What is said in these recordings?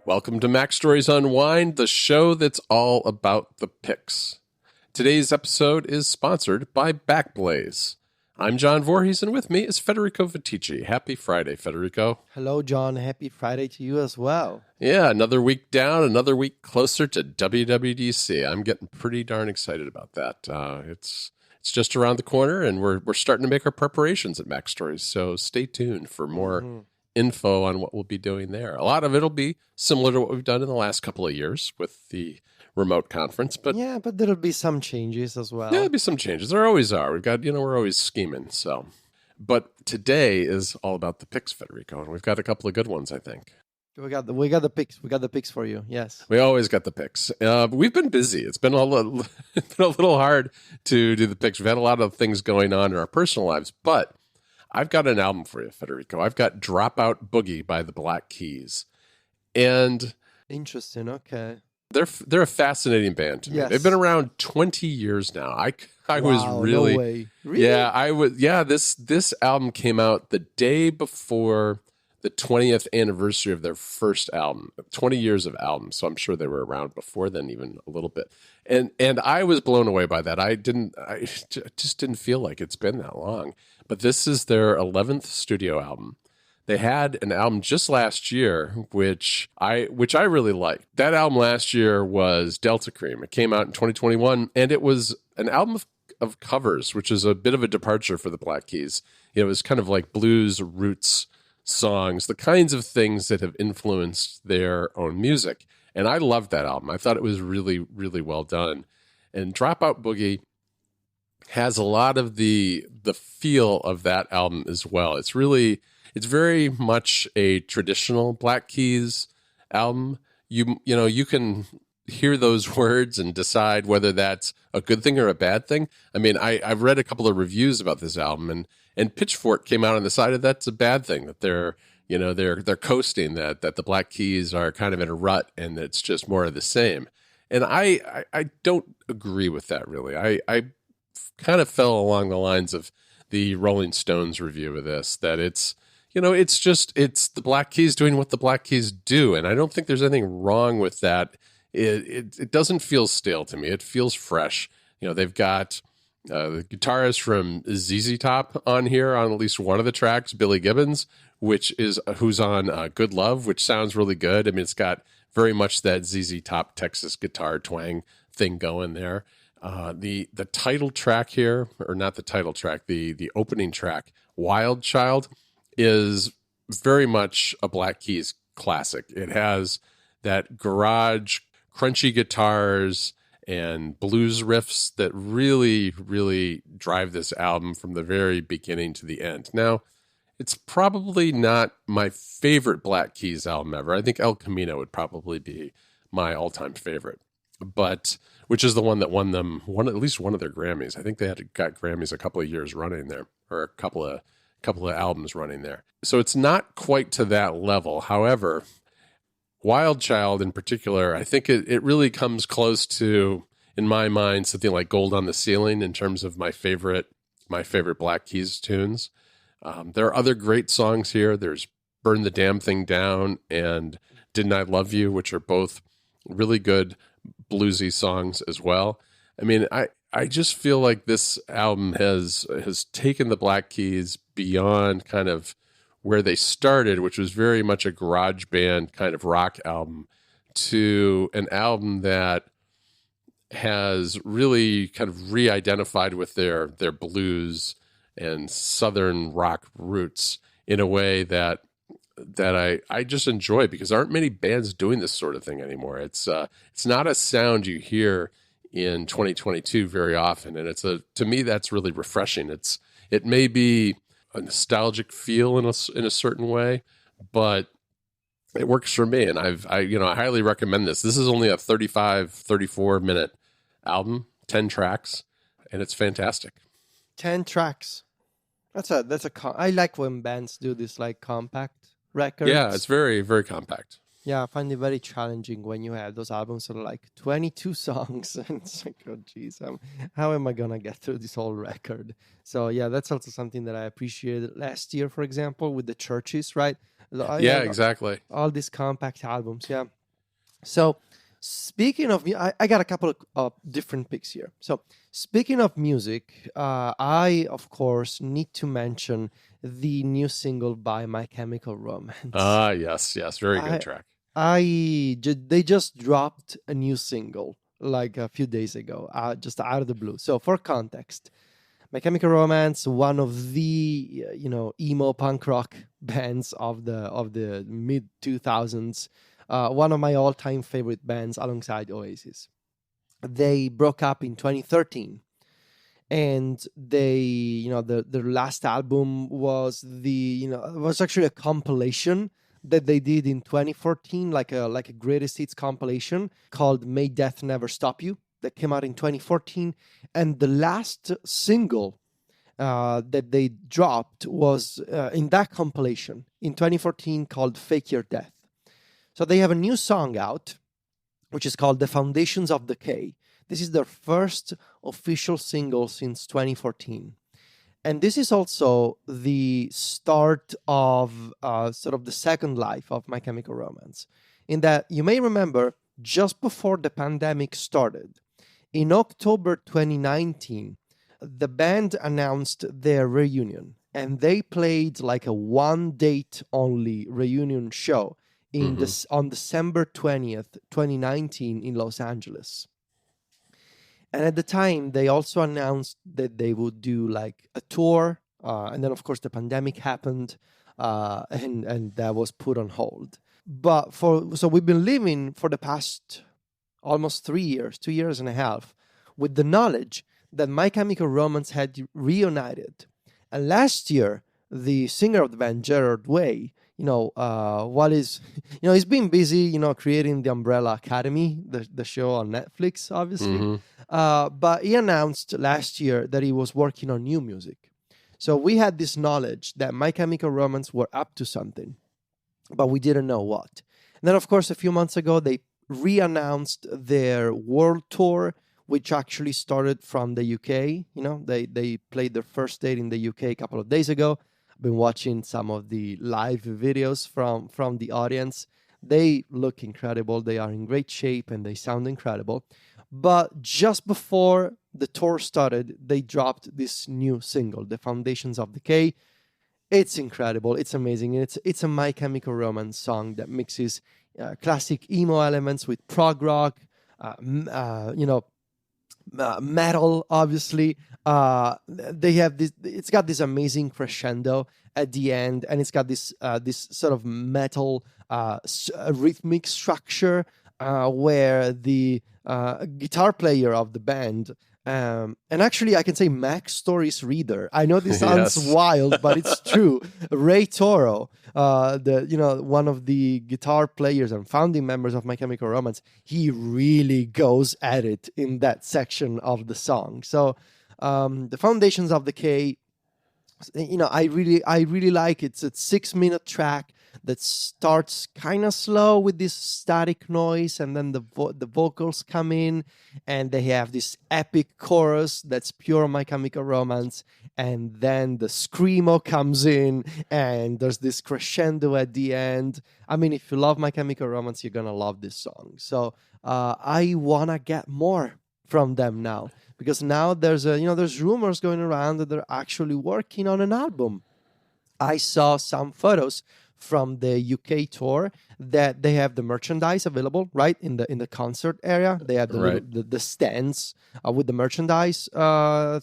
Welcome to Mac Stories Unwind, the show that's all about the picks. Today's episode is sponsored by Backblaze. I'm John Voorhees, and with me is Federico Viticci. Happy Friday, Federico. Hello, John. Happy Friday to you as well. Yeah, another week down, another week closer to WWDC. I'm getting pretty darn excited about that. It's just around the corner, and we're starting to make our preparations at Mac Stories, so stay tuned for more info on what we'll be doing there. A lot of it'll be similar to what we've done in the last couple of years with the remote conference, but there'll be some changes as well. Yeah, there'll be some changes. There always are. We've got, we're always scheming. So, but today is all about the picks, Federico, and we've got a couple of good ones, I think. We got the picks. We got the picks for you. Yes, we always got the picks. We've been busy. It's been a little hard to do the picks. We've had a lot of things going on in our personal lives, but I've got an album for you, Federico. I've got Dropout Boogie by the Black Keys. And interesting. Okay. They're a fascinating band to me. Yes. They've been around 20 years now. I was really, no way. Really? Yeah, I was. Yeah, this album came out the day before the 20th anniversary of their first album. 20 years of albums, so I'm sure they were around before then, even a little bit. And I was blown away by that. I just didn't feel like it's been that long. But this is their 11th studio album. They had an album just last year, which I really liked. That album last year was Delta Cream. It came out in 2021, and it was an album of covers, which is a bit of a departure for the Black Keys. It was kind of like blues roots songs, the kinds of things that have influenced their own music. And I loved that album. I thought it was really, really well done. And Dropout Boogie has a lot of the feel of that album as well. It's very much a traditional Black Keys album. You can hear those words and decide whether that's a good thing or a bad thing. I mean, I've read a couple of reviews about this album, and Pitchfork came out on the side of that's a bad thing, that they're coasting, that the Black Keys are kind of in a rut and it's just more of the same. And I don't agree with that, really. I kind of fell along the lines of the Rolling Stones review of this, that it's the Black Keys doing what the Black Keys do. And I don't think there's anything wrong with that. It doesn't feel stale to me. It feels fresh. They've got the guitarist from ZZ Top on here on at least one of the tracks, Billy Gibbons, who's on Good Love, which sounds really good. I mean, it's got very much that ZZ Top Texas guitar twang thing going there. The title track here, or not the title track, the opening track, Wild Child, is very much a Black Keys classic. It has that garage, crunchy guitars and blues riffs that really, really drive this album from the very beginning to the end. Now, it's probably not my favorite Black Keys album ever. I think El Camino would probably be my all-time favorite, but which is the one that won them at least one of their Grammys. I think they got Grammys a couple of years running there, or a couple of albums running there. So it's not quite to that level. However, Wild Child in particular, I think it really comes close to, in my mind, something like Gold on the Ceiling in terms of my favorite Black Keys tunes. There are other great songs here. There's Burn the Damn Thing Down and Didn't I Love You, which are both really good bluesy songs as well. I mean, I just feel like this album has taken the Black Keys beyond kind of where they started, which was very much a garage band kind of rock album, to an album that has really kind of re-identified with their blues and southern rock roots in a way that I just enjoy, because there aren't many bands doing this sort of thing anymore. It's not a sound you hear in 2022 very often, and to me that's really refreshing. It may be a nostalgic feel in a certain way, but it works for me, and I highly recommend this. This is only a 34 minute album, 10 tracks, and it's fantastic. 10 tracks. I like when bands do this, like, compact records. Yeah, it's very, very compact. Yeah, I find it very challenging when you have those albums that are like 22 songs. And it's like, oh, geez, how am I going to get through this whole record? So, yeah, that's also something that I appreciated last year, for example, with the Churches, right? Yeah, exactly. All these compact albums, yeah. So, speaking of, I got a couple of different picks here. So, speaking of music, I of course need to mention the new single by My Chemical Romance. Ah, yes, yes, very good I, track. they just dropped a new single like a few days ago, just out of the blue. So, for context, My Chemical Romance, one of the emo punk rock bands of the mid 2000s, one of my all time favorite bands alongside Oasis. They broke up in 2013, and their last album was was actually a compilation that they did in 2014, like a greatest hits compilation called May Death Never Stop You, that came out in 2014. And the last single that they dropped was in that compilation in 2014, called Fake Your Death. So they have a new song out, which is called The Foundations of Decay. This is their first official single since 2014. And this is also the start of sort of the second life of My Chemical Romance. In that, you may remember, just before the pandemic started, in October 2019, the band announced their reunion, and they played like a one date only reunion show on December 20th, 2019 in Los Angeles. And at the time, they also announced that they would do like a tour. And then, of course, the pandemic happened, and that was put on hold. So we've been living for the past almost 3 years, 2 years and a half, with the knowledge that My Chemical Romance had reunited. And last year, the singer of the band, Gerard Way, he's been busy, creating the Umbrella Academy, the show on Netflix, obviously. But he announced last year that he was working on new music. So we had this knowledge that My Chemical Romance were up to something, but we didn't know what. And then, of course, a few months ago, they re-announced their world tour, which actually started from the UK. They played their first date in the UK a couple of days ago. I've been watching some of the live videos from the audience. They look incredible. They are in great shape and they sound incredible. But just before the tour started, they dropped this new single, The Foundations of Decay. It's incredible. It's amazing. It's a My Chemical Romance song that mixes classic emo elements with prog rock, metal, obviously. They have this. It's got this amazing crescendo at the end, and it's got this sort of metal rhythmic structure where the guitar player of the band. And actually, I can say Mac Stories reader. I know this sounds wild, but it's true. Ray Toro, one of the guitar players and founding members of My Chemical Romance, he really goes at it in that section of the song. So, the Foundations of Decay, I really like it. It's a 6-minute track that starts kind of slow with this static noise, and then the vocals come in, and they have this epic chorus that's pure My Chemical Romance, and then the screamo comes in, and there's this crescendo at the end. I mean, if you love My Chemical Romance, you're gonna love this song. So I wanna get more from them now, because now there's rumors going around that they're actually working on an album. I saw some photos from the UK tour that they have the merchandise available right in the concert area. They have the stands with the merchandise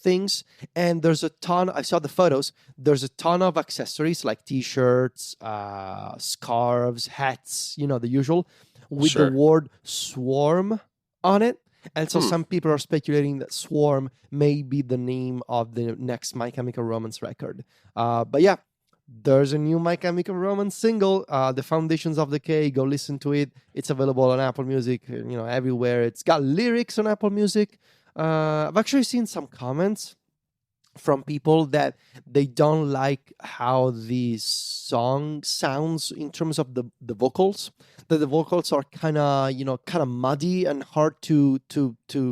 things, and there's a ton. I saw the photos. There's a ton of accessories like T-shirts, scarves, hats. The usual, with the word "Swarm" on it. And so some people are speculating that Swarm may be the name of the next My Chemical Romance record. But yeah, there's a new My Chemical Romance single, The Foundations of Decay. Go listen to it. It's available on Apple Music, everywhere. It's got lyrics on Apple Music. I've actually seen some comments from people that they don't like how the song sounds in terms of the vocals. That the vocals are kind of muddy and hard to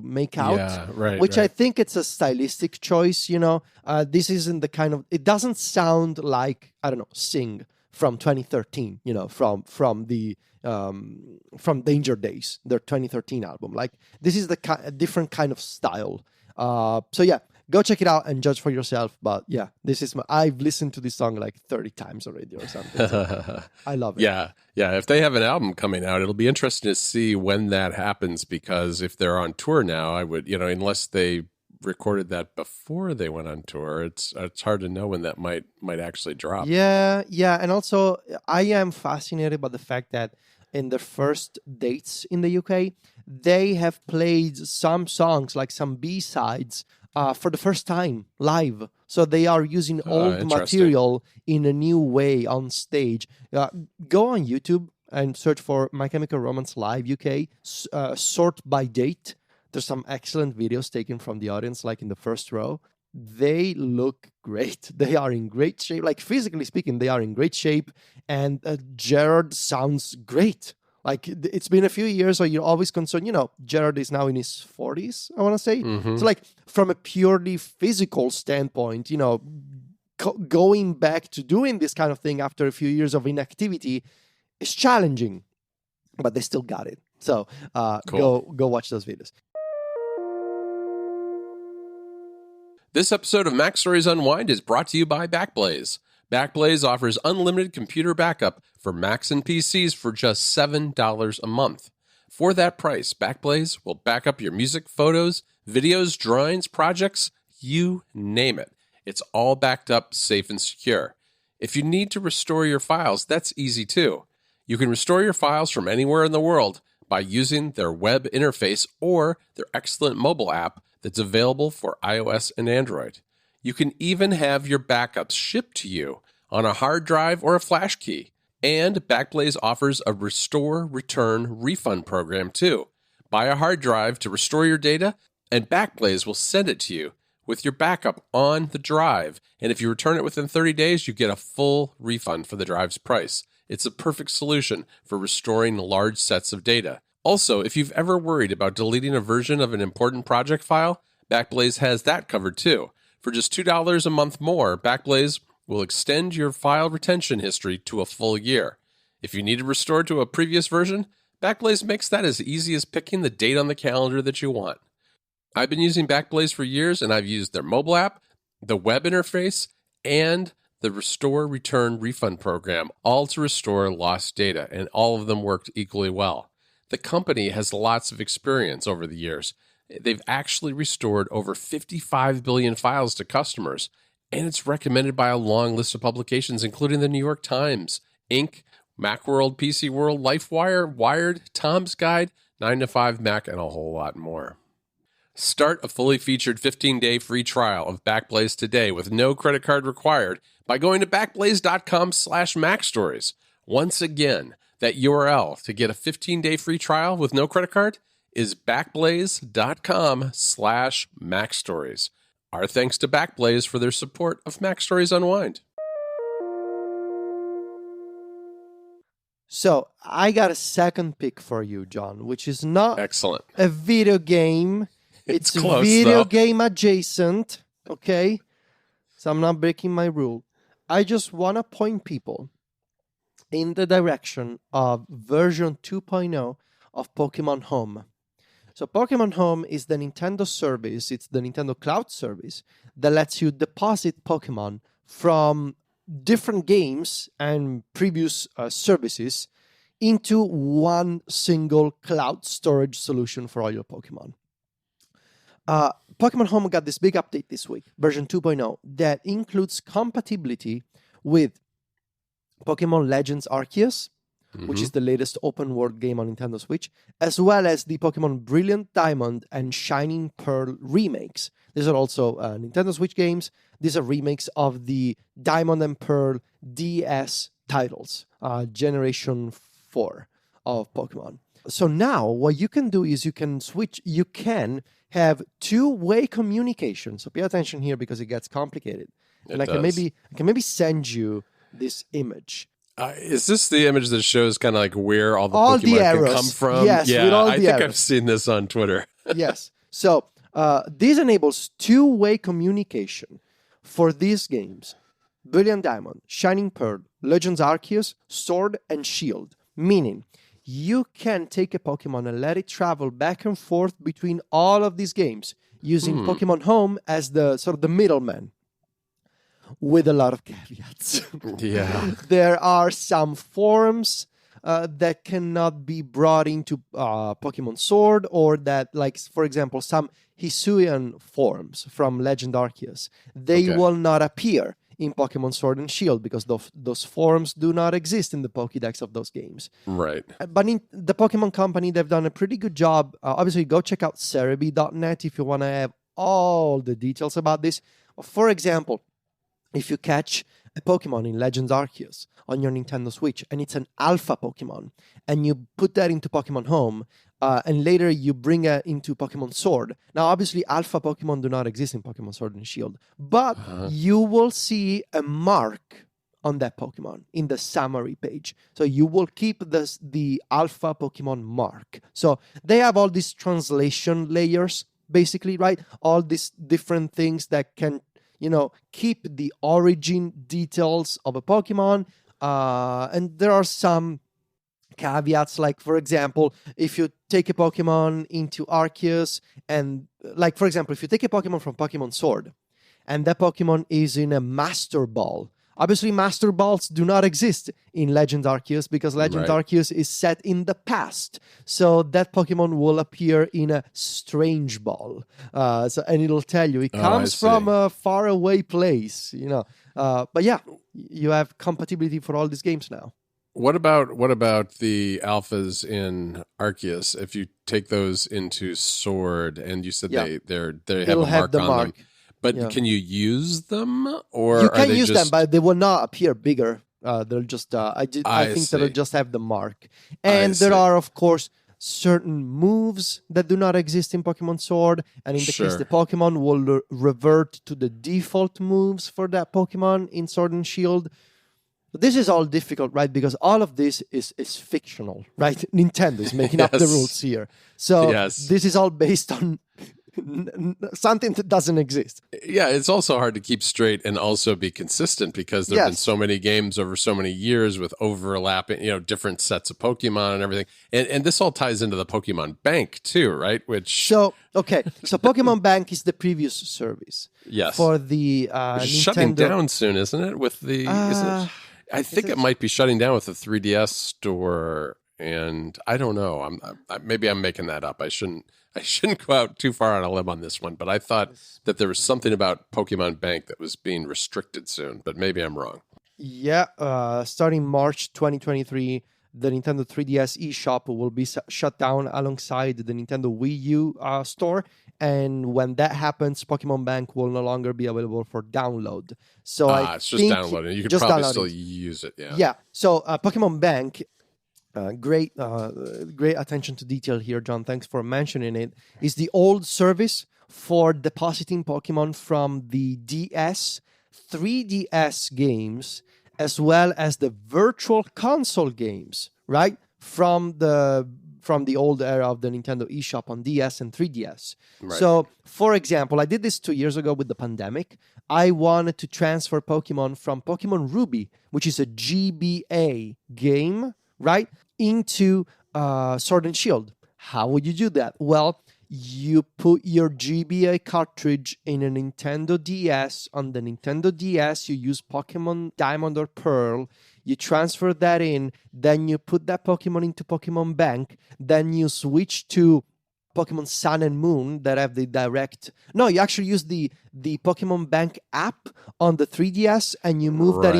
make out. Yeah, right. Which I think it's a stylistic choice. This isn't the kind of. It doesn't sound like, I don't know, Sing, from 2013. From Danger Days, their 2013 album. Like, this is a different kind of style. So yeah, go check it out and judge for yourself. But yeah, I've listened to this song like 30 times already or something. So I love it. Yeah. If they have an album coming out, it'll be interesting to see when that happens, because if they're on tour now, I would, unless they recorded that before they went on tour, it's hard to know when that might actually drop. Yeah. And also, I am fascinated by the fact that in their first dates in the UK, they have played some songs, like some B-sides, for the first time live. So they are using old material in a new way on stage. Go on YouTube and search for My Chemical Romance Live UK, sort by date. There's some excellent videos taken from the audience, like in the first row. They look great. They are in great shape. Like, physically speaking, they are in great shape. And Gerard sounds great. Like, it's been a few years, so you're always concerned. Gerard is now in his 40s, I want to say. Mm-hmm. So, like, from a purely physical standpoint, going back to doing this kind of thing after a few years of inactivity is challenging. But they still got it. So cool. Go watch those videos. This episode of Mac Stories Unwind is brought to you by Backblaze. Backblaze offers unlimited computer backup for Macs and PCs for just $7 a month. For that price, Backblaze will back up your music, photos, videos, drawings, projects, you name it. It's all backed up, safe and secure. If you need to restore your files, that's easy too. You can restore your files from anywhere in the world by using their web interface or their excellent mobile app that's available for iOS and Android. You can even have your backups shipped to you on a hard drive or a flash key. And Backblaze offers a restore, return, refund program too. Buy a hard drive to restore your data, and Backblaze will send it to you with your backup on the drive. And if you return it within 30 days, you get a full refund for the drive's price. It's a perfect solution for restoring large sets of data. Also, if you've ever worried about deleting a version of an important project file, Backblaze has that covered too. For just $2 a month more, Backblaze will extend your file retention history to a full year. If you need to restore to a previous version, Backblaze makes that as easy as picking the date on the calendar that you want. I've been using Backblaze for years, and I've used their mobile app, the web interface, and the Restore, Return, Refund program, all to restore lost data, and all of them worked equally well. The company has lots of experience over the years. They've actually restored over 55 billion files to customers, and it's recommended by a long list of publications, including the New York Times, Inc., Macworld, PC World, LifeWire, Wired, Tom's Guide, 9to5Mac, and a whole lot more. Start a fully featured 15-day free trial of Backblaze today with no credit card required by going to backblaze.com/MacStories. Once again, that URL to get a 15-day free trial with no credit card is backblaze.com/MacStories. Our thanks to Backblaze for their support of Mac Stories Unwind. So I got a second pick for you, John, which is not excellent a video game. It's close, video though. game adjacent, okay? So I'm not breaking my rule. I just want to point people in the direction of version 2.0 of Pokémon Home. So Pokémon Home is the Nintendo service, it's the Nintendo Cloud service that lets you deposit Pokémon from different games and previous services into one single cloud storage solution for all your Pokémon. Pokémon Home got this big update this week, version 2.0, that includes compatibility with Pokémon Legends Arceus, which is the latest open world game on Nintendo Switch, as well as the Pokémon Brilliant Diamond and Shining Pearl remakes. These are also Nintendo Switch games. These are remakes of the Diamond and Pearl DS titles, Generation 4 of Pokémon. So now what you can do is you can have two-way communication. So pay attention here because it gets complicated. And I can maybe send you this image. Is this the image that shows kind of like where all the Pokemon can come from? Yes, yeah, I think arrows. I've seen this on Twitter. Yes. So this enables two-way communication for these games, Brilliant Diamond, Shining Pearl, Legends Arceus, Sword, and Shield. Meaning, you can take a Pokemon and let it travel back and forth between all of these games using Pokemon Home as the sort of the middleman, with a lot of caveats. Yeah. There are some forms that cannot be brought into Pokemon Sword, or that, like, for example, some Hisuian forms from Legend Arceus, they will not appear in Pokemon Sword and Shield because those forms do not exist in the Pokédex of those games. Right. But in the Pokemon Company, they've done a pretty good job. Obviously, go check out Cerebi.net if you want to have all the details about this. For example, if you catch a Pokemon in Legends Arceus on your Nintendo Switch and it's an alpha Pokemon, and you put that into Pokemon Home, and later you bring it into Pokemon Sword. Now, obviously, alpha Pokemon do not exist in Pokemon Sword and Shield, but you will see a mark on that Pokemon in the summary page. So you will keep the alpha Pokemon mark. So they have all these translation layers, basically, right? All these different things that can, keep the origin details of a Pokemon. And there are some caveats, like, for example, if you take a Pokemon into Arceus, and, like, for example, if you take a Pokemon from Pokemon Sword, and that Pokemon is in a Master Ball, obviously Master Balls do not exist in Legend Arceus because Legend Arceus is set in the past. So that Pokemon will appear in a Strange Ball. And it'll tell you it comes from a faraway place, But yeah, you have compatibility for all these games now. What about the alphas in Arceus? If you take those into Sword, and you said they have a mark on them, but can you use them, or you can use them, but they will not appear bigger. They'll just I think they'll just have the mark. And there are, of course, certain moves that do not exist in Pokemon Sword, and in the case the Pokemon will revert to the default moves for that Pokemon in Sword and Shield. But this is all difficult, right? Because all of this is fictional, right? Nintendo is making up the rules here. So this is all based on something that doesn't exist. Yeah, it's also hard to keep straight and also be consistent because there have been so many games over so many years with overlapping, different sets of Pokemon and everything. And this all ties into the Pokemon Bank too, right? So Pokemon Bank is the previous service. Yes. For the Nintendo. Shutting down soon, isn't it? With the I think it might be shutting down with the 3DS store, and I don't know. Maybe I'm making that up. I shouldn't go out too far on a limb on this one, but I thought that there was something about Pokemon Bank that was being restricted soon, but maybe I'm wrong. Yeah, starting March 2023, the Nintendo 3DS eShop will be shut down alongside the Nintendo Wii U store. And when that happens, Pokemon Bank will no longer be available for download. So it's just downloading. You can probably still use it. Yeah. Yeah. So Pokemon Bank, great attention to detail here, John. Thanks for mentioning it. Is the old service for depositing Pokemon from the DS, 3DS games, as well as the Virtual Console games, right? From the old era of the Nintendo eShop on DS and 3DS. Right. So, for example, I did this 2 years ago with the pandemic. I wanted to transfer Pokemon from Pokemon Ruby, which is a GBA game, right, into Sword and Shield. How would you do that? Well, you put your GBA cartridge in a Nintendo DS. On the Nintendo DS, you use Pokemon Diamond or Pearl. You transfer that in, then you put that Pokemon into Pokemon Bank, then you switch to Pokemon Sun and Moon that have the direct... No, you actually use the Pokemon Bank app on the 3DS, and you move that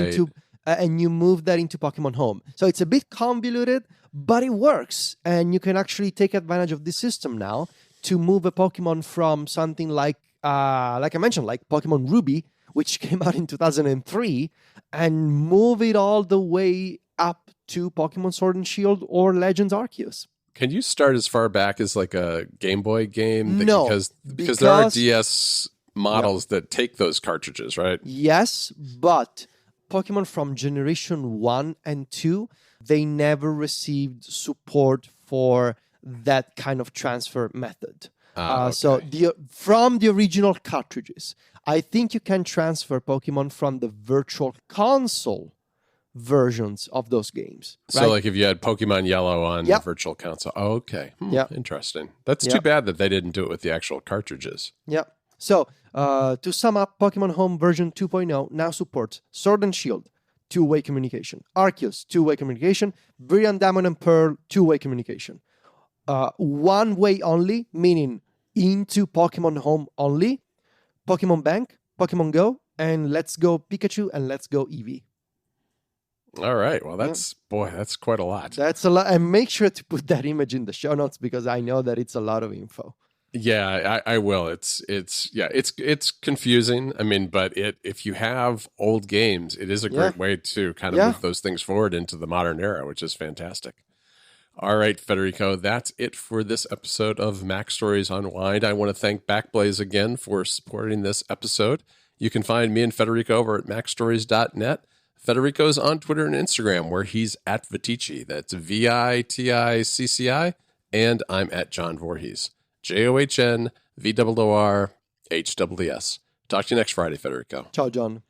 into Pokemon Home. So it's a bit convoluted, but it works, and you can actually take advantage of this system now to move a Pokemon from something like I mentioned, like Pokemon Ruby, which came out in 2003, and move it all the way up to Pokemon Sword and Shield or Legends Arceus. Can you start as far back as like a Game Boy game? No. Because there are DS models that take those cartridges, right? Yes, but Pokemon from Generation 1 and 2, they never received support for that kind of transfer method. Okay. So from the original cartridges, I think you can transfer Pokemon from the Virtual Console versions of those games. So, right? like if you had Pokemon Yellow on the Yep. Virtual Console. Oh, okay. Yep. Interesting. That's too Yep. bad that they didn't do it with the actual cartridges. Yeah. So, to sum up, Pokemon Home version 2.0 now supports Sword and Shield, two-way communication, Arceus, two-way communication, Brilliant Diamond and Pearl, two-way communication. One-way only, meaning into Pokemon Home only, Pokemon Bank, Pokemon Go, and Let's Go Pikachu and Let's Go Eevee. All right. Well, that's quite a lot. That's a lot. And make sure to put that image in the show notes because I know that it's a lot of info. Yeah, I will. It's confusing. I mean, but if you have old games, it is a great way to kind of move those things forward into the modern era, which is fantastic. All right, Federico, that's it for this episode of Mac Stories Unwind. I want to thank Backblaze again for supporting this episode. You can find me and Federico over at macstories.net. Federico's on Twitter and Instagram, where he's at Viticci. That's VITICCI. And I'm at John Voorhees. JOHNVOORHWS. Talk to you next Friday, Federico. Ciao, John.